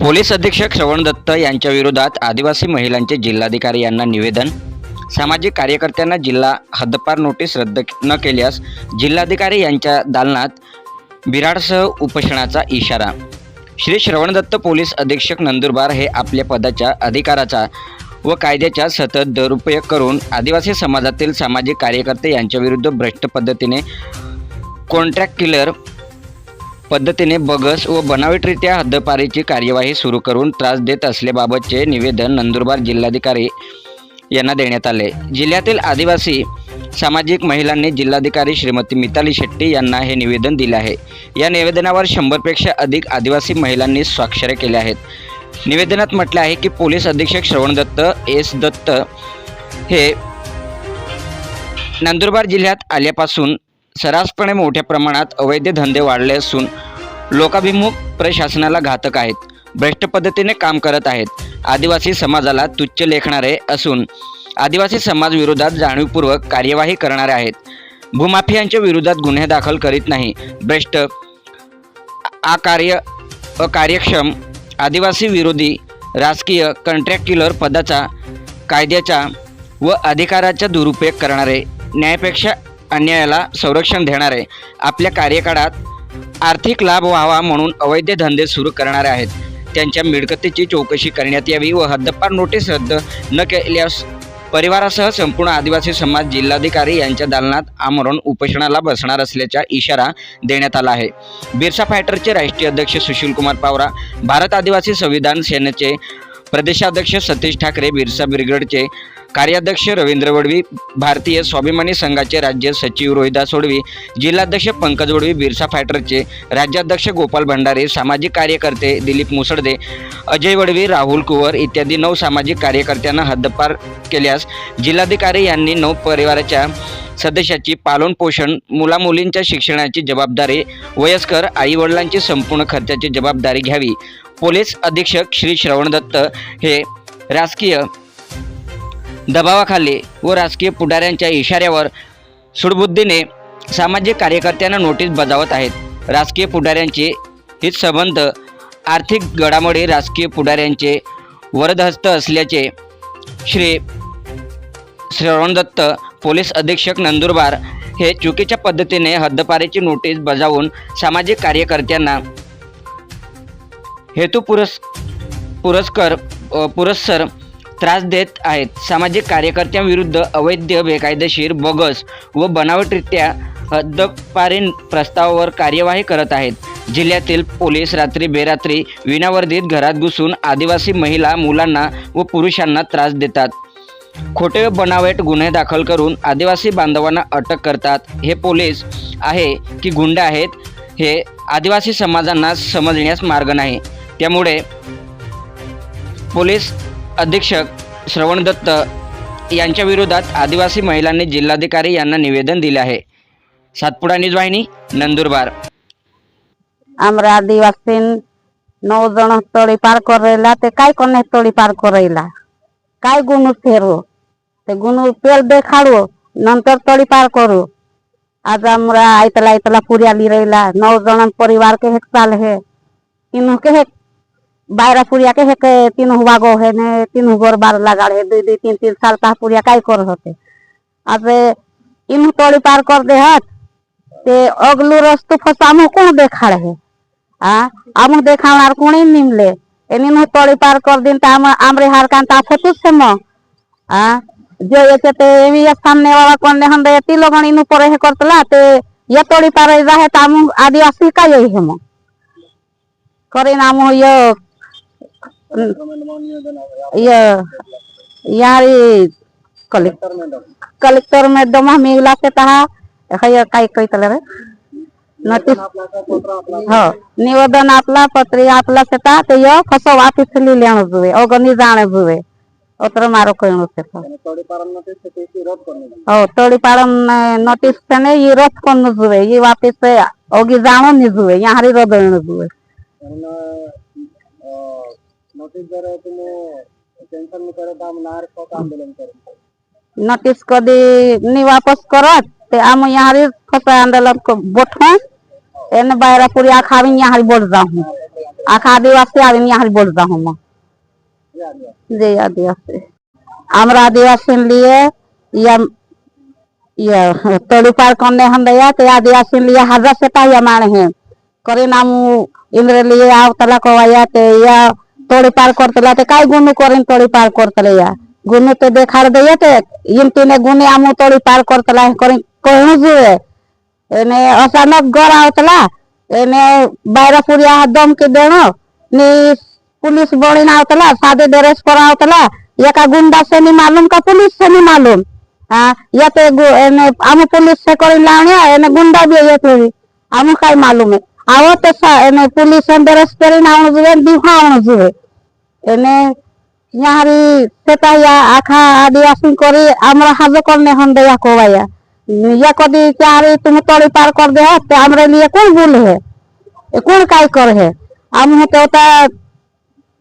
Police अधीक्षक श्रवण दत्त यांच्या विरोधात आदिवासी महिलांचे जिल्हाधिकारी यांना निवेदन। सामाजिक कार्यकर्त्यांना जिल्हा हद्दपार नोटीस रद्द न केल्यास जिल्हाधिकारी यांच्या दालनात बिऱ्हाडसह उपोषणाचा इशारा। श्री श्रवण दत्त पोलीस अधीक्षक नंदुरबार हे आपल्या पदाच्या अधिकाराचा व कायद्याचा सतत दुरुपयोग करून आदिवासी समाजातील सामाजिक कार्यकर्ते यांच्याविरुद्ध भ्रष्ट पद्धतीने कॉन्ट्रॅक्ट किलर पद्धतीने बगस व बनावटीरित्या हद्दपारीची कार्यवाही सुरू करून त्रास देत असल्याबाबतचे निवेदन नंदुरबार जिल्हाधिकारी यांना देण्यात आले। जिल्ह्यातील आदिवासी सामाजिक महिलांनी जिल्हाधिकारी श्रीमती मिताली शेट्टी यांना हे निवेदन दिले आहे। या निवेदनावर 100 पेक्षा अधिक आदिवासी महिलांनी स्वाक्षऱ्या केल्या आहेत। निवेदनात म्हटले आहे की पोलीस अधीक्षक श्रवण दत्त एस दत्त हे नंदुरबार जिल्ह्यात आल्यापासून सर्रासपणे मोठ्या प्रमाणात अवैध धंदे वाढले असून लोकाभिमुख प्रशासनाला घातक आहेत, भ्रष्ट पद्धतीने काम करत आहेत, आदिवासी समाजाला तुच्छ लेखणारे असून आदिवासी समाज विरोधात जाणीवपूर्वक कार्यवाही करणारे आहेत, भूमाफियांच्या विरोधात गुन्हे दाखल करीत नाही, भ्रष्ट अकार्यक्षम आदिवासी विरोधी राजकीय कॉन्ट्रॅक्ट किलर पदाचा कायद्याचा व अधिकाराचा दुरुपयोग करणारे, न्यायापेक्षा अन्यायाला संरक्षण देणारे, आपल्या कार्यकाळात आर्थिक लाभ व्हावा म्हणून अवैध धंदे सुरू करणारे आहेत। त्यांच्या मिळकतीची चौकशी करण्यात यावी व हद्दपार नोटीस रद्द न केल्यास परिवारासह संपूर्ण आदिवासी समाज जिल्हाधिकारी यांच्या दालनात आमरण उपोषणाला बसणार असल्याचा इशारा देण्यात आला आहे। बिरसा फायटरचे राष्ट्रीय अध्यक्ष सुशीलकुमार पावरा, भारत आदिवासी संविधान सेनेचे प्रदेशाध्यक्ष सतीश ठाकरे, बिरसा ब्रिगेडचे कार्याध्यक्ष रवींद्र वडवी, भारतीय स्वाभिमानी संघाचे राज्य सचिव रोहिदास वडवी, जिल्हाध्यक्ष पंकज वडवी, बिरसा फायटरचे राज्याध्यक्ष गोपाल भंडारे, सामाजिक कार्यकर्ते दिलीप मुसळदे, अजय वडवी, राहुल कुवर इत्यादी 9 सामाजिक कार्यकर्त्यांना हद्दपार केल्यास जिल्हाधिकारी यांनी 9 परिवाराच्या सदस्याची पालन पोषण, मुलामुलींच्या शिक्षणाची जबाबदारी, वयस्कर आईवडिलांची संपूर्ण खर्चाची जबाबदारी घ्यावी। पोलीस अधीक्षक श्री श्रवण दत्त हे राजकीय दबावाखाली व राजकीय पुढाऱ्यांच्या इशाऱ्यावर सुडबुद्धीने सामाजिक कार्यकर्त्यांना नोटीस बजावत आहेत। राजकीय पुढाऱ्यांचे हितसंबंध, आर्थिक घडामोडी राजकीय पुढाऱ्यांचे वरदहस्त असल्याचे श्री श्रवण दत्त पोलीस अधीक्षक नंदुरबार हे चुकीच्या पद्धतीने हद्दपारीची नोटीस बजावून सामाजिक कार्यकर्त्यांना पुरस्सर त्रास देत आहेत। सामाजिक कार्यकर्त्यांविरुद्ध अवैध, बेकायदेशीर, बोगस व बनावटीरित्या हद्दपारी प्रस्तावावर कार्यवाही करत आहेत। जिल्ह्यातील पोलीस रात्री बेरात्री विनावर्दित घरात घुसून आदिवासी महिला, मुलांना व पुरुषांना त्रास देतात, खोटे व बनावट गुन्हे दाखल करून आदिवासी बांधवांना अटक करतात। हे पोलीस आहे की गुंड आहेत हे आदिवासी समाजांना समजण्यास मार्ग नाही। त्यामुळे पोलीस अधीक्षक श्रवण दत्त यांच्या विरोधात आदिवासी महिलांनी जिल्हाधिकारी यांना निवेदन दिले आहे। सातपुडा न्यूज वाहिनी, नंदुरबार। आमरा आदिवासी 9 जण तळी पार करायला ते काय कोणे तळी पार करायला काय गुण फेरो ते गुण पेल देखाडो नंतर तळी पार करू। आज आमरा आयतला पुरिया ली रहिला 9 जण परिवार के एक साल है, तीनों के है बायरा पुरिया के है के तीनों वागो है ने तीनों गोर बार लगाड़ है 2 3 साल का पुरिया काय कर होते। आज इन तोड़ी पार कर दे हत ते अगलू रस्तु फसामो कोण देखाड़ है आम देखाणार कोणी निमले एनिन तोड़ी पार कर दिन ता आमरे हार कांता फतुस से म जो ये ते एमी सामने वाला कोण हम दे ती लोगन इनु पर है करतला ते ये तोड़ी पार रहे ता आम आदिवासी का यही है म करे नाम हो यारी कलेक्टर मैडम मिला से तहा काय कहतले रे नोटीस हो निवेदन आपला पत्री आपला से ता ते यो फसो वापिस लिलेण जुवे ओगनी जाणे जुवे ओतर मारो कयणो से हो तोड़ी पारन नोटिस से ये रद्द करनो जुवे ये वापिस ओगी जाणो नि जुवे यारी रद्द जुवे नोटिस कदी नि वापस करत ते आम यहाँ फसा आंदोलन को बोठो एन बायरा पुरिया खावी यहाँ बोल जाऊँ आखा आदिवासी आदमी यहाँ बोल रहा हूँ मैं। जय आदिवासी। हमरा आदिवासी लिए या तोड़ी पार करने हम दया ते आदिवासी लिए हजार से पाया मारे हैं करे नाम इंद्र लिए आव तला को आया ते या तोड़ी पार करतला ते काय गुनु करें तोड़ी पार करतले या गुनु ते देखार दया ते इंतीने गुने आमु तोड़ी पार करतला करें कहूँ जुए एने अचानक घर आवतला एने बायरापुरिया दम के देनो नी पुलिस बड़ी ना आवतला सादे ड्रेस पर आवतला या का गुंडा से नहीं मालूम का पुलिस से नहीं मालूम हाँ या तो एने आमु पुलिस से कोई लाने एने गुंडा भी ये तो आमु काय मालूम है आवो तो एने पुलिस अंदर स्पेरी ना आउनु जुए दिखा आउनु जुए एने यारी सेता या आखा आदिवासी करी हमरा हाजो करने हम दया कोवाया या कदी चारी तुम तोड़ी पार कर दे तो हमरे लिए कौन भूल है कौन काय कर है हम तो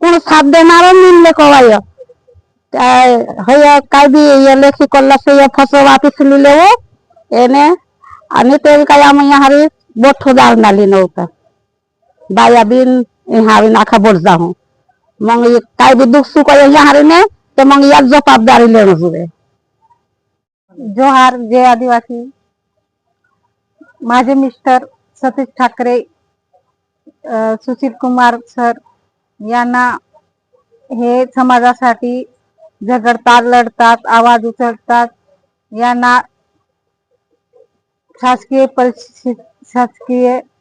कौन साथ देना मिलने कोवाया काय भी ये लेखी करला से ये फसो वापिस ली ले वो एने अनि तेल काय हम यहाँ बोठोदार नाली नौता बाया बिन यहाँ नाखा बोल जाऊं मग काय भी दुख सुख यहाँ ने तो मग यार जवाबदारी लेना जुए जोहार जय आदिवासी। माझे मिस्टर सतीश ठाकरे सुशील कुमार सर यांना हे समाजासाठी झगडतात लढतात आवाज उचलतात यांना शासकीय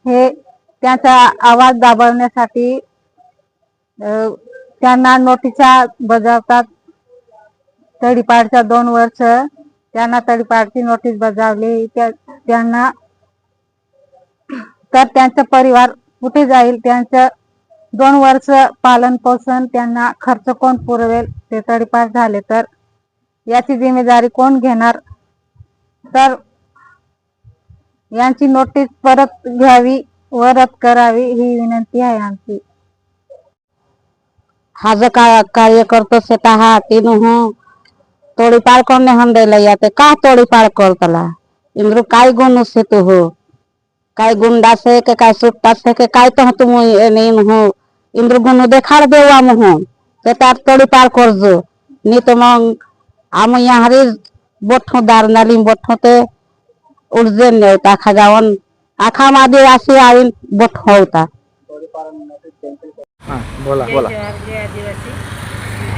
हे त्यांचा आवाज दाबवण्यासाठी त्यांना नोटिसा बजावतात तडीपारच्या 2 वर्ष त्यांना तडीपारची नोटीस बजावली त्यांना तर त्यांचा परिवार कुठे जाईल त्यांचं 2 वर्ष पालन पोषण त्यांना खर्च कोण पुरवेल ते तडीपार झाले तर याची जिम्मेदारी कोण घेणार तर यांची नोटीस परत घ्यावी व रद्द करावी ही विनंती आहे आमची। हाज कार्य करतो से कहा तीनों हूँ तोड़ी पार करने हम दे लिया ते का तोड़ी पार करतला इंद्र काय गुण से तो हो काय गुंडा से के काय सुट्टा से के काय तो तुम नहीं हो इंद्र गुण देखाड़ देवा मुह ते तार तोड़ी पार कर जो नहीं तो मग आम यहाँ बोठो दार नाली बोठो ते उर्जे नहीं होता आखा जावन आखा मादी आसी आविन बोठो होता। बोला बोला। जय आदिवासी।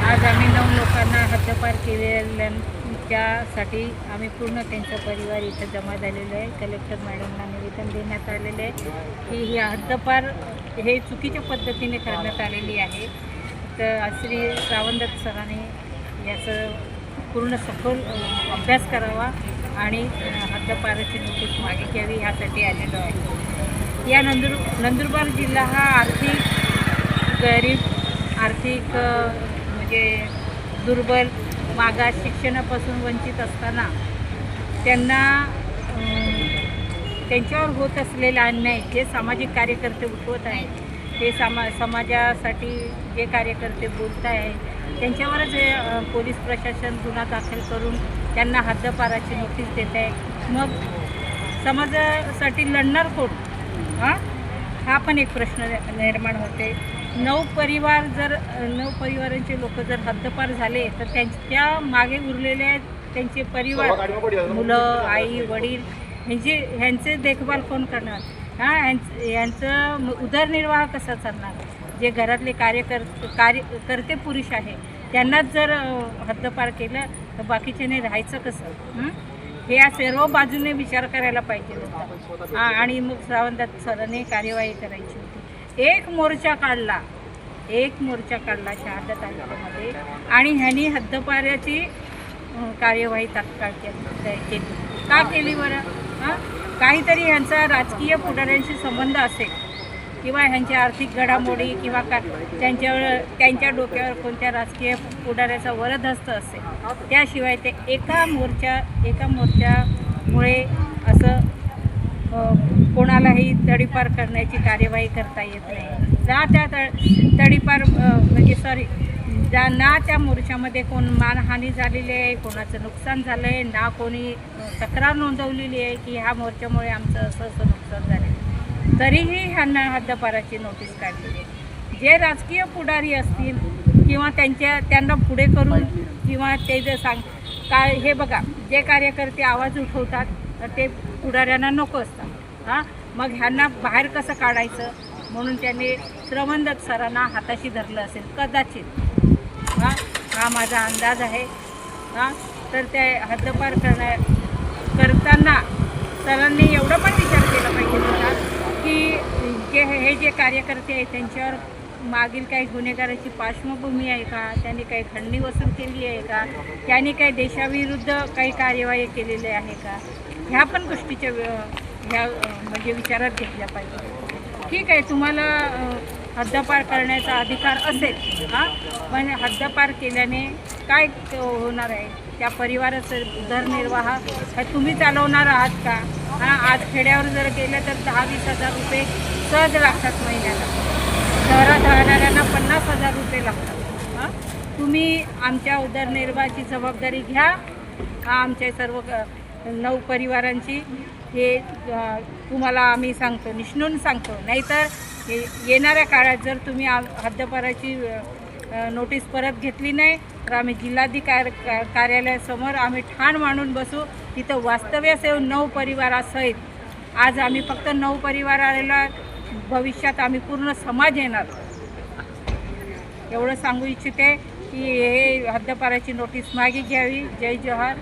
आज आम्ही 9 लोकांना हद्दपार केलेल्यांच्यासाठी आम्ही पूर्ण त्यांचा परिवार इथं जमा झालेलो आहे। कलेक्टर मॅडमला निवेदन देण्यात आलेले आहे की ही हद्दपार हे चुकीच्या पद्धतीने करण्यात आलेली आहे तर श्री श्रावणदत्त सरांनी याचं पूर्ण सखोल अभ्यास करावा आणि हद्दपाराची नोटीस मागे घ्यावी ह्यासाठी आलेलो आहे। या नंदुरबार जिल्हा हा आर्थिक गरीब आर्थिक म्हणजे दुर्बल मागास शिक्षणापासून वंचित असताना त्यांना त्यांच्यावर होत असलेला अन्याय जे सामाजिक कार्यकर्ते उठवत आहेत ते समाजासाठी जे कार्यकर्ते बोलत आहेत त्यांच्यावरच पोलीस प्रशासन गुन्हा दाखल करून त्यांना हद्दपाराची नोटीस देत आहे। मग समाजासाठी लढणार कोण हा पण एक प्रश्न निर्माण होते। 9 परिवारांचे लोक जर हद्दपार झाले तर त्यांच्या मागे उरलेले त्यांचे परिवार मुलं आई वडील ह्यांचे देखभाल कोण करणार यांचं उदरनिर्वाह कसा चालणार जे घरातले कार्यकर्ते पुरुष आहे त्यांनाच जर हद्दपार केलं तर बाकीच्याने राहायचं कसं हे या सर्व बाजूने विचार करायला पाहिजे होता आणि मग श्रावणदत्त सरांनी कार्यवाही करायची होती। एक मोर्चा काढला शहादा तालुक्यामध्ये आणि ह्यांनी हद्दपाराची कार्यवाही तात्काळ केली का केली बरं काहीतरी ह्यांचा राजकीय पुढाऱ्यांशी संबंध असेल किंवा ह्यांच्या आर्थिक घडामोडी किंवा त्यांच्या डोक्यावर कोणत्या राजकीय पुढाऱ्याचा वरदहस्त असेल त्याशिवाय ते एका मोर्चामुळे असं कोणालाही तडीपार करण्याची कार्यवाही करता येत नाही ना त्या तडीपार ना त्या मोर्चामध्ये कोण मानहानी झालेली आहे कोणाचं नुकसान झालं आहे ना कोणी तक्रार नोंदवलेली आहे की ह्या मोर्चामुळे आमचं असं नुकसान झालं तरीही ह्यांना हद्दपाराची नोटीस काढली आहे. जे राजकीय पुढारी असतील किंवा त्यांना पुढे करून किंवा ते जे काय हे बघा, जे कार्यकर्ते आवाज उठवतात ते पुढाऱ्यांना नको असतात. मग ह्यांना बाहेर कसं काढायचं म्हणून त्यांनी श्रवणदत्त सरांना हाताशी धरलं असेल कदाचित. हा माझा अंदाज आहे. तर ते हद्दपार करताना सरांनी एवढं पण विचार केला पाहिजे होता की हे जे कार्यकर्ते आहेत त्यांच्यावर मागील काही गुन्हेगाराची पार्श्वभूमी आहे का, त्यांनी काही खंडणी वसूल केली आहे का, त्यांनी काही देशाविरुद्ध काही कार्यवाही केलेली आहे का, ह्या पण गोष्टीच्या म्हणजे विचारात घेतल्या पाहिजे. ठीक आहे, तुम्हाला हद्दपार करण्याचा अधिकार असेल, पण हद्दपार केल्याने काय होणार आहे? त्या परिवाराचं उदरनिर्वाह तुम्ही चालवणार आहात का? आज खेड्यावर जर गेलं तर 10-20 हजार रुपये सहज लागतात महिन्याला. शहरात राहणाऱ्यांना 50,000 रुपये लागतात. तुम्ही आमच्या उदरनिर्वाहाची जबाबदारी घ्या, आमच्या सर्व 9 परिवारांची. हे तुम्हाला आम्ही सांगतो, निष्णून सांगतो. नाहीतर येणाऱ्या काळात जर तुम्ही हद्दपाराची नोटीस परत घेतली नाही तर आम्ही जिल्हाधिकारी कार्यालयासमोर आम्ही ठाण मांडून बसू. तिथं वास्तव्यास येऊन 9 परिवारासहित, आज आम्ही फक्त 9 परिवाराला, भविष्यात आम्ही पूर्ण समाज येणार. एवढं सांगू इच्छिते की हे हद्दपाराची नोटीस मागे घ्यावी. जय जोहार.